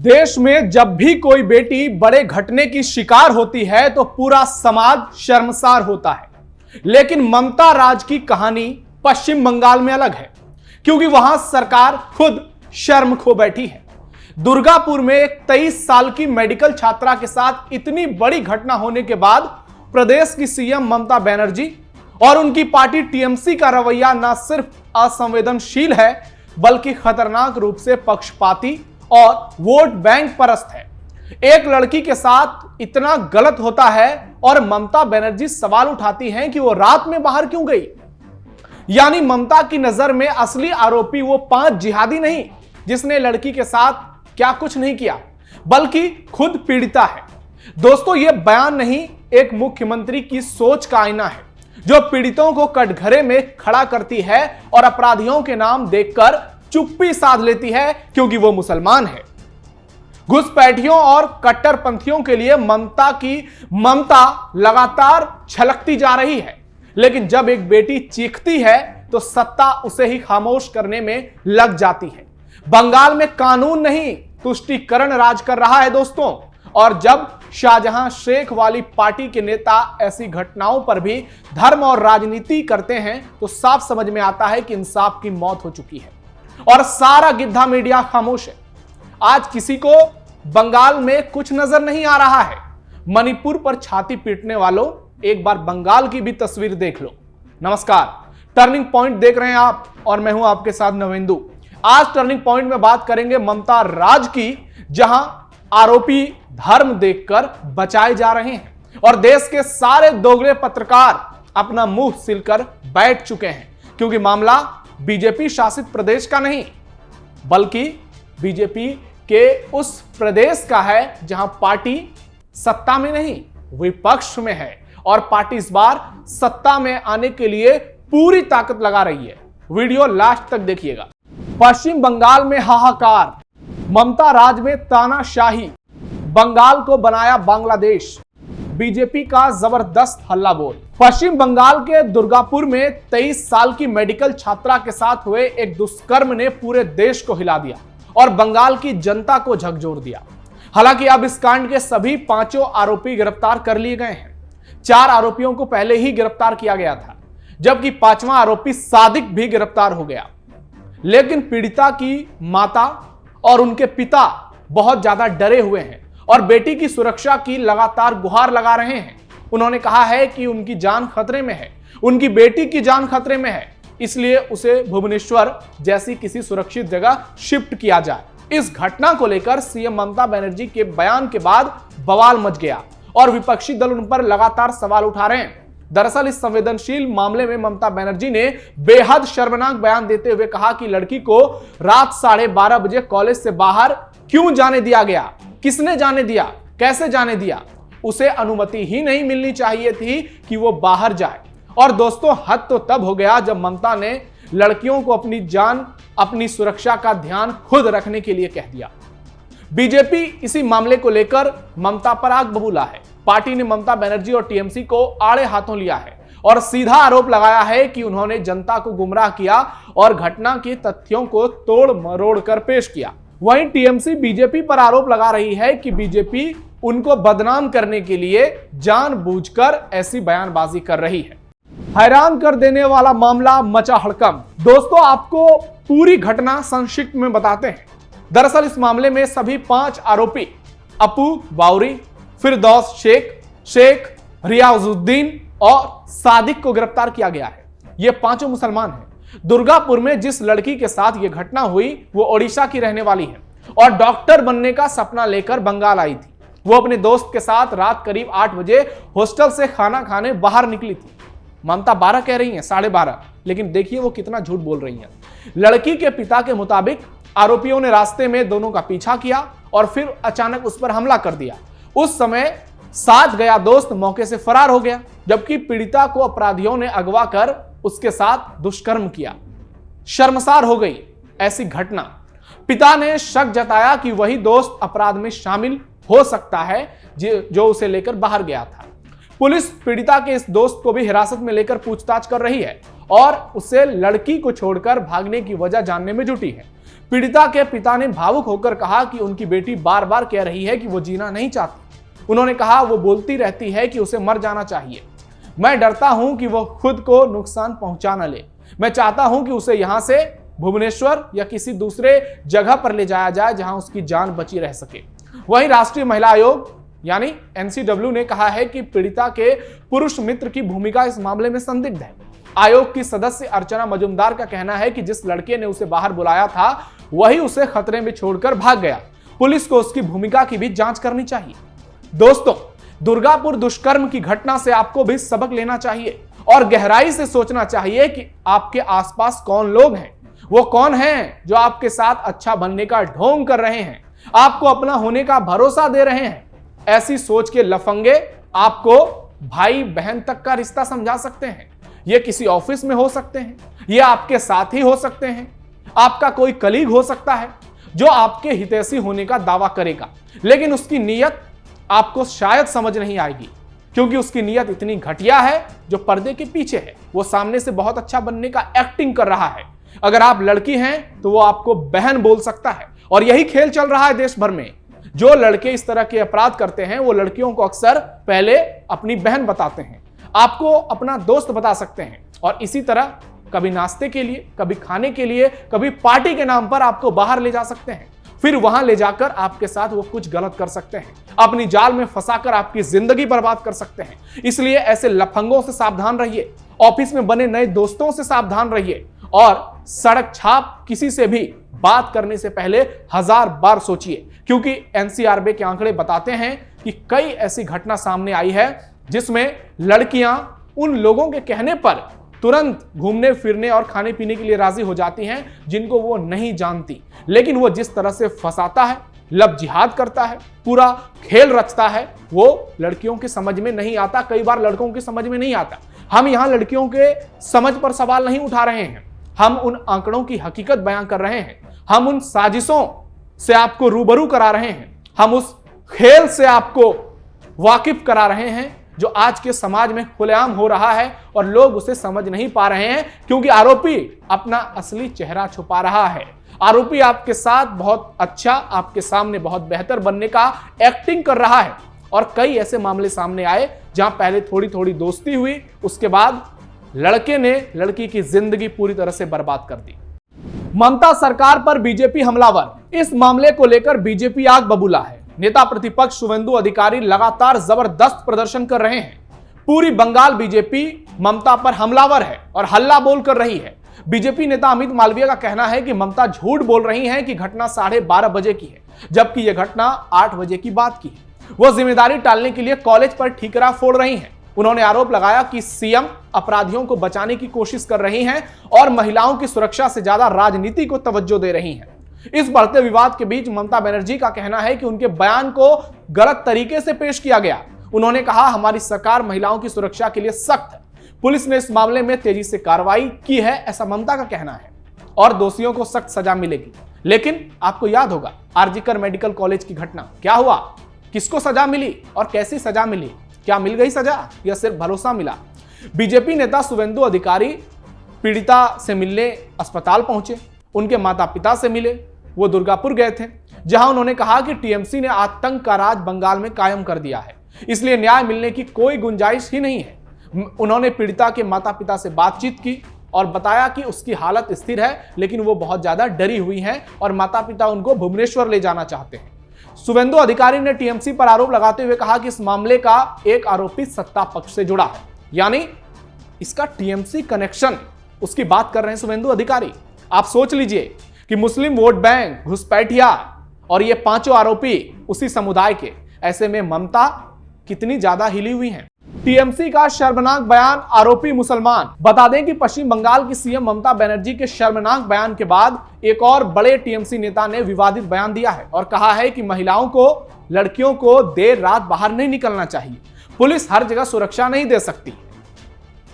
देश में जब भी कोई बेटी बड़े घटने की शिकार होती है तो पूरा समाज शर्मसार होता है। लेकिन ममता राज की कहानी पश्चिम बंगाल में अलग है, क्योंकि वहां सरकार खुद शर्म खो बैठी है। दुर्गापुर में एक 23 साल की मेडिकल छात्रा के साथ इतनी बड़ी घटना होने के बाद प्रदेश की सीएम ममता बनर्जी और उनकी पार्टी टीएमसी का रवैया न सिर्फ असंवेदनशील है, बल्कि खतरनाक रूप से पक्षपाती और वोट बैंक परस्त है। एक लड़की के साथ इतना गलत होता है और ममता बनर्जी सवाल उठाती हैं कि वो रात में बाहर क्यों गई। यानी ममता की नजर में असली आरोपी वो 5 जिहादी नहीं जिसने लड़की के साथ क्या कुछ नहीं किया, बल्कि खुद पीड़िता है। दोस्तों, ये बयान नहीं, एक मुख्यमंत्री की सोच का आईना है, जो पीड़ितों को कटघरे में खड़ा करती है और अपराधियों के नाम देखकर चुप्पी साध लेती है, क्योंकि वो मुसलमान है। घुसपैठियों और कट्टरपंथियों के लिए ममता की ममता लगातार छलकती जा रही है, लेकिन जब एक बेटी चीखती है तो सत्ता उसे ही खामोश करने में लग जाती है। बंगाल में कानून नहीं, तुष्टीकरण राज कर रहा है दोस्तों। और जब शाहजहां शेख वाली पार्टी के नेता ऐसी घटनाओं पर भी धर्म और राजनीति करते हैं तो साफ समझ में आता है कि इंसाफ की मौत हो चुकी है और सारा गिद्धा मीडिया खामोश है। आज किसी को बंगाल में कुछ नजर नहीं आ रहा है। मणिपुर पर छाती पीटने वालों, एक बार बंगाल की भी तस्वीर देख लो। नमस्कार, टर्निंग पॉइंट देख रहे हैं आप और मैं हूं आपके साथ नवेंदु। आज टर्निंग पॉइंट में बात करेंगे ममता राज की, जहां आरोपी धर्म देखकर बचाए जा रहे हैं और देश के सारे दोगले पत्रकार अपना मुंह सिलकर बैठ चुके हैं, क्योंकि मामला बीजेपी शासित प्रदेश का नहीं, बल्कि बीजेपी के उस प्रदेश का है जहां पार्टी सत्ता में नहीं विपक्ष में है और पार्टी इस बार सत्ता में आने के लिए पूरी ताकत लगा रही है। वीडियो लास्ट तक देखिएगा। पश्चिम बंगाल में हाहाकार, ममता राज में तानाशाही, बंगाल को बनाया बांग्लादेश, बीजेपी का जबरदस्त हल्ला बोल। पश्चिम बंगाल के दुर्गापुर में 23 साल की मेडिकल छात्रा के साथ हुए एक दुष्कर्म ने पूरे देश को हिला दिया और बंगाल की जनता को झकझोर दिया। हालांकि अब इस कांड के सभी 5 आरोपी गिरफ्तार कर लिए गए हैं। 4 आरोपियों को पहले ही गिरफ्तार किया गया था, जबकि 5वां आरोपी सादिक भी गिरफ्तार हो गया। लेकिन पीड़िता की माता और उनके पिता बहुत ज्यादा डरे हुए हैं और बेटी की सुरक्षा की लगातार गुहार लगा रहे हैं। उन्होंने कहा है कि उनकी जान खतरे में है, उनकी बेटी की जान खतरे में है, इसलिए उसे भुवनेश्वर जैसी किसी सुरक्षित जगह शिफ्ट किया जाए। इस घटना को लेकर सीएम ममता बनर्जी के बयान के बाद बवाल मच गया और विपक्षी दल उन पर लगातार सवाल उठा रहे हैं। दरअसल इस संवेदनशील मामले में ममता बनर्जी ने बेहद शर्मनाक बयान देते हुए कहा कि लड़की को रात 12:30 बजे कॉलेज से बाहर क्यों जाने दिया गया, किसने जाने दिया, कैसे जाने दिया, उसे अनुमति ही नहीं मिलनी चाहिए थी कि वो बाहर जाए। और दोस्तों, हद तो तब हो गया जब ममता ने लड़कियों को अपनी जान, अपनी सुरक्षा का ध्यान खुद रखने के लिए कह दिया। बीजेपी इसी मामले को लेकर ममता पर आग बबूला है। पार्टी ने ममता बनर्जी और टीएमसी को आड़े हाथों लिया है और सीधा आरोप लगाया है कि उन्होंने जनता को गुमराह किया और घटना के तथ्यों को तोड़ मरोड़ कर पेश किया। वहीं टीएमसी बीजेपी पर आरोप लगा रही है कि बीजेपी उनको बदनाम करने के लिए जानबूझकर ऐसी बयानबाजी कर रही है। हैरान कर देने वाला मामला मचा हड़कंप। दोस्तों, आपको पूरी घटना संक्षिप्त में बताते हैं। दरअसल इस मामले में सभी 5 आरोपी अपू बाउरी, फिरदौस शेख, शेख रियाजुद्दीन और सादिक को गिरफ्तार किया गया है। ये 5 मुसलमान हैं। दुर्गापुर में जिस लड़की के साथ यह घटना हुई वो ओडिशा की रहने वाली है और डॉक्टर बनने का सपना लेकर बंगाल आई थी। वो अपने दोस्त के साथ रात करीब 8 बजे हॉस्टल से खाना खाने बाहर निकली थी। ममता 12 कह रही हैं, 12:30, लेकिन देखिए वो कितना झूठ बोल रही हैं। लड़की के पिता के मुताबिक आरोपियों ने रास्ते में दोनों का पीछा किया और फिर अचानक उस पर हमला कर दिया। उस समय साथ गया दोस्त मौके से फरार हो गया, जबकि पीड़िता को अपराधियों ने अगवा कर उसके साथ दुष्कर्म किया। शर्मसार हो गई ऐसी घटना। पिता ने शक जताया कि वही दोस्त अपराध में शामिल हो सकता है जो उसे लेकर बाहर गया था। पुलिस पीड़िता के इस दोस्त को भी हिरासत में लेकर पूछताछ कर रही है और उसे लड़की को छोड़कर भागने की वजह जानने में जुटी है। पीड़िता के पिता ने भावुक होकर कहा कि उनकी बेटी बार बार कह रही है कि वो जीना नहीं चाहती। उन्होंने कहा वो बोलती रहती है कि उसे मर जाना चाहिए। मैं डरता हूं कि वो खुद को नुकसान पहुंचा न ले। मैं चाहता हूं कि उसे यहां से भुवनेश्वर या किसी दूसरे जगह पर ले जाया जाए जहां उसकी जान बची रह सके। वहीं राष्ट्रीय महिला आयोग यानी NCW ने कहा है कि पीड़िता के पुरुष मित्र की भूमिका इस मामले में संदिग्ध है। आयोग की सदस्य अर्चना मजुमदार का कहना है कि जिस लड़के ने उसे बाहर बुलाया था वही उसे खतरे में छोड़कर भाग गया। पुलिस को उसकी भूमिका की भी जांच करनी चाहिए। दोस्तों, दुर्गापुर दुष्कर्म की घटना से आपको भी सबक लेना चाहिए और गहराई से सोचना चाहिए कि आपके आसपास कौन लोग हैं, वो कौन हैं जो आपके साथ अच्छा बनने का ढोंग कर रहे हैं, आपको अपना होने का भरोसा दे रहे हैं। ऐसी सोच के लफंगे आपको भाई बहन तक का रिश्ता समझा सकते हैं। ये किसी ऑफिस में हो सकते हैं, ये आपके साथी हो सकते हैं, आपका कोई कलीग हो सकता है जो आपके हितैषी होने का दावा करेगा, लेकिन उसकी नीयत आपको शायद समझ नहीं आएगी क्योंकि उसकी नीयत इतनी घटिया है जो पर्दे के पीछे है। वो सामने से बहुत अच्छा बनने का एक्टिंग कर रहा है। अगर आप लड़की हैं तो वो आपको बहन बोल सकता है और यही खेल चल रहा है देश भर में। जो लड़के इस तरह के अपराध करते हैं वो लड़कियों को अक्सर पहले अपनी बहन बताते हैं, आपको अपना दोस्त बता सकते हैं और इसी तरह कभी नाश्ते के लिए, कभी खाने के लिए, कभी पार्टी के नाम पर आपको बाहर ले जा सकते हैं। फिर वहां ले जाकर आपके साथ वो कुछ गलत कर सकते हैं, अपनी जाल में फंसाकर आपकी जिंदगी बर्बाद कर सकते हैं। इसलिए ऐसे लफंगों से सावधान रहिए, ऑफिस में बने नए दोस्तों से सावधान रहिए और सड़क छाप किसी से भी बात करने से पहले 1000 बार सोचिए, क्योंकि NCRB के आंकड़े बताते हैं कि कई ऐसी घटना सामने आई है जिसमें लड़कियां उन लोगों के कहने पर तुरंत घूमने फिरने और खाने पीने के लिए राजी हो जाती हैं जिनको वो नहीं जानती, लेकिन वो जिस तरह से फंसाता है, लब जिहाद करता है, पूरा खेल रचता है, वो लड़कियों की समझ में नहीं आता। कई बार लड़कों की समझ में नहीं आता। हम यहां लड़कियों के समझ पर सवाल नहीं उठा रहे हैं, हम उन आंकड़ों की हकीकत बयां कर रहे हैं, हम उन साजिशों से आपको रूबरू करा रहे हैं, हम उस खेल से आपको वाकिफ करा रहे हैं जो आज के समाज में खुलेआम हो रहा है और लोग उसे समझ नहीं पा रहे हैं क्योंकि आरोपी अपना असली चेहरा छुपा रहा है। आरोपी आपके साथ बहुत अच्छा, आपके सामने बहुत बेहतर बनने का एक्टिंग कर रहा है और कई ऐसे मामले सामने आए जहां पहले थोड़ी थोड़ी दोस्ती हुई, उसके बाद लड़के ने लड़की की जिंदगी पूरी तरह से बर्बाद कर दी। ममता सरकार पर बीजेपी हमलावर, इस मामले को लेकर बीजेपी आग बबूला है। नेता प्रतिपक्ष शुवेंदु अधिकारी लगातार जबरदस्त प्रदर्शन कर रहे हैं। पूरी बंगाल बीजेपी ममता पर हमलावर है और हल्ला बोल कर रही है। बीजेपी नेता अमित मालवीय का कहना है कि ममता झूठ बोल रही हैं कि घटना 12:30 बजे की है, जबकि यह घटना 8 बजे की बात की है। वो जिम्मेदारी टालने के लिए कॉलेज पर ठीकरा फोड़ रही हैं। उन्होंने आरोप लगाया कि सीएम अपराधियों को बचाने की कोशिश कर रही हैं और महिलाओं की सुरक्षा से ज्यादा राजनीति को तवज्जो दे रही हैं। इस बढ़ते विवाद के बीच ममता बनर्जी का कहना है कि उनके बयान को गलत तरीके से पेश किया गया। उन्होंने कहा, हमारी सरकार महिलाओं की सुरक्षा के लिए सख्त है। पुलिस ने इस मामले में तेजी से कार्रवाई की है, ऐसा ममता का कहना है, और दोषियों को सख्त सजा मिलेगी। लेकिन आपको याद होगा आरजीकर मेडिकल कॉलेज की घटना, क्या हुआ, किसको सजा मिली और कैसी सजा मिली? क्या मिल गई सजा या सिर्फ भरोसा मिला? बीजेपी नेता शुवेंदु अधिकारी पीड़िता से मिलने अस्पताल पहुंचे, उनके माता पिता से मिले। वो दुर्गापुर गए थे जहां उन्होंने कहा कि टीएमसी ने आतंक का राज बंगाल में कायम कर दिया है, इसलिए न्याय मिलने की कोई गुंजाइश ही नहीं है। उन्होंने पीड़िता के माता पिता से बातचीत की और बताया कि उसकी हालत स्थिर है, लेकिन वो बहुत ज्यादा डरी हुई हैं और माता पिता उनको भुवनेश्वर ले जाना चाहते हैं। शुवेंदु अधिकारी ने टीएमसी पर आरोप लगाते हुए कहा कि इस मामले का एक आरोपी सत्ता पक्ष से जुड़ा है, यानी इसका टीएमसी कनेक्शन, उसकी बात कर रहे हैं शुवेंदु अधिकारी। आप सोच लीजिए कि मुस्लिम वोट बैंक, घुसपैठिया और ये 5 आरोपी उसी समुदाय के, ऐसे में ममता कितनी ज्यादा हिली हुई हैं। टीएमसी का शर्मनाक बयान, आरोपी मुसलमान। बता दें कि पश्चिम बंगाल की सीएम ममता बनर्जी के शर्मनाक बयान के बाद एक और बड़े टीएमसी नेता ने विवादित बयान दिया है और कहा है कि महिलाओं को, लड़कियों को देर रात बाहर नहीं निकलना चाहिए। पुलिस हर जगह सुरक्षा नहीं दे सकती,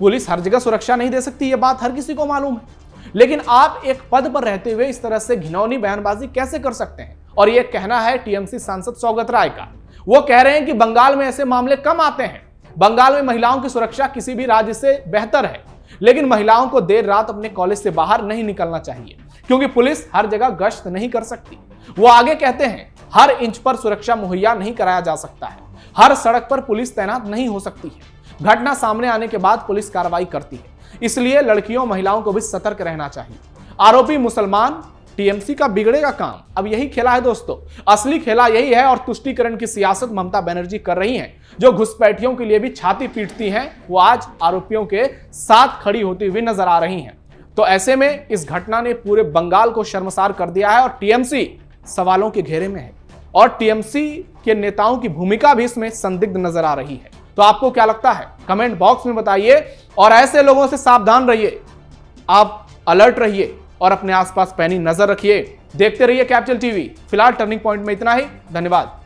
पुलिस हर जगह सुरक्षा नहीं दे सकती, यह बात हर किसी को मालूम है, लेकिन आप एक पद पर रहते हुए इस तरह से घिनौनी बयानबाजी कैसे कर सकते हैं? और यह कहना है टीएमसी सांसद सौगत राय का। वो कह रहे हैं कि बंगाल में ऐसे मामले कम आते हैं, बंगाल में महिलाओं की सुरक्षा किसी भी राज्य से बेहतर है। लेकिन महिलाओं को देर रात अपने कॉलेज से बाहर नहीं निकलना चाहिए, क्योंकि पुलिस हर जगह गश्त नहीं कर सकती। वो आगे कहते हैं, हर इंच पर सुरक्षा मुहैया नहीं कराया जा सकता है, हर सड़क पर पुलिस तैनात नहीं हो सकती है। घटना सामने आने के बाद पुलिस कार्रवाई करती है, इसलिए लड़कियों महिलाओं को भी सतर्क रहना चाहिए। आरोपी मुसलमान, टीएमसी का बिगड़ेगा काम, अब यही खेला है दोस्तों। असली खेला यही है और तुष्टीकरण की सियासत ममता बनर्जी कर रही हैं। जो घुसपैठियों के लिए भी छाती पीटती हैं, वो आज आरोपियों के साथ खड़ी होती हुई नजर आ रही हैं। तो ऐसे में इस घटना ने पूरे बंगाल को शर्मसार कर दिया है और टीएमसी सवालों के घेरे में है और टीएमसी के नेताओं की भूमिका भी इसमें संदिग्ध नजर आ रही है। तो आपको क्या लगता है, कमेंट बॉक्स में बताइए और ऐसे लोगों से सावधान रहिए। आप अलर्ट रहिए और अपने आसपास पैनी नजर रखिए। देखते रहिए कैपिटल टीवी। फिलहाल टर्निंग पॉइंट में इतना ही। धन्यवाद।